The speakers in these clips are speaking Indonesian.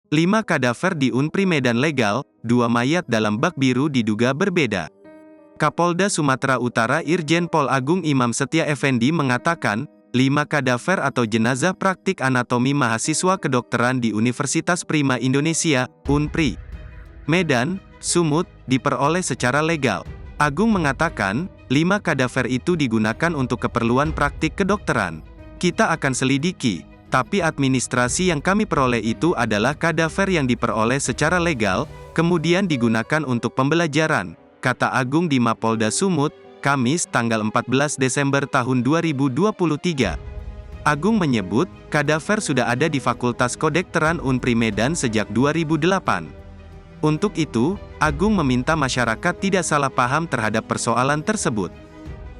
5 kadaver di Unpri Medan legal, 2 mayat dalam bak biru diduga berbeda. Kapolda Sumatera Utara Irjen Pol Agung Imam Setia Effendi mengatakan, 5 kadaver atau jenazah praktik anatomi mahasiswa kedokteran di Universitas Prima Indonesia, Unpri, Medan, Sumut, diperoleh secara legal. Agung mengatakan, 5 kadaver itu digunakan untuk keperluan praktik kedokteran. Kita akan selidiki. Tapi administrasi yang kami peroleh itu adalah kadaver yang diperoleh secara legal, kemudian digunakan untuk pembelajaran, kata Agung di Mapolda Sumut, Kamis tanggal 14 Desember tahun 2023. Agung menyebut, kadaver sudah ada di Fakultas Kedokteran Unpri Medan sejak 2008. Untuk itu, Agung meminta masyarakat tidak salah paham terhadap persoalan tersebut.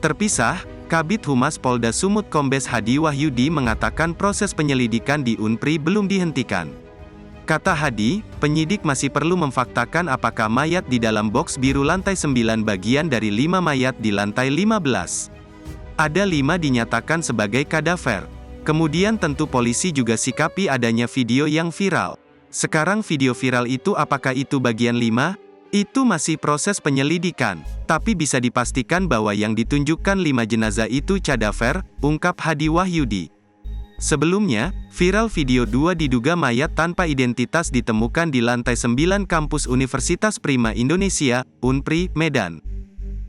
Terpisah, Kabid Humas Polda Sumut Kombes Hadi Wahyudi mengatakan proses penyelidikan di Unpri belum dihentikan. Kata Hadi, penyidik masih perlu memfaktakan apakah mayat di dalam boks biru lantai 9 bagian dari 5 mayat di lantai 15. Ada 5 dinyatakan sebagai kadaver. Kemudian tentu polisi juga sikapi adanya video yang viral. Sekarang video viral itu apakah itu bagian 5? Itu masih proses penyelidikan, tapi bisa dipastikan bahwa yang ditunjukkan 5 jenazah itu kadaver, ungkap Hadi Wahyudi. Sebelumnya, viral video 2 diduga mayat tanpa identitas ditemukan di lantai 9 kampus Universitas Prima Indonesia, Unpri, Medan.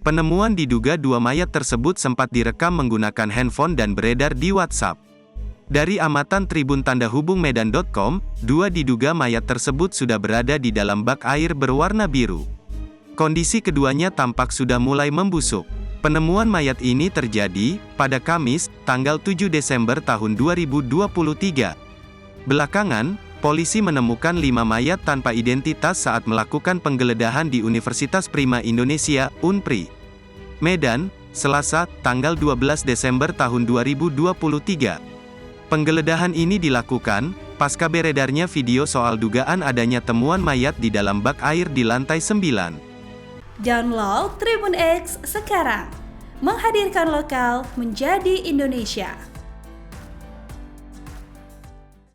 Penemuan diduga 2 mayat tersebut sempat direkam menggunakan handphone dan beredar di WhatsApp. Dari amatan Tribun Tanda Hubung Medan.com, 2 diduga mayat tersebut sudah berada di dalam bak air berwarna biru. Kondisi keduanya tampak sudah mulai membusuk. Penemuan mayat ini terjadi pada Kamis, tanggal 7 Desember tahun 2023. Belakangan, polisi menemukan 5 mayat tanpa identitas saat melakukan penggeledahan di Universitas Prima Indonesia, Unpri, Medan, Selasa, tanggal 12 Desember tahun 2023. Penggeledahan ini dilakukan, pasca beredarnya video soal dugaan adanya temuan mayat di dalam bak air di lantai 9. Download Tribun X sekarang, menghadirkan lokal menjadi Indonesia.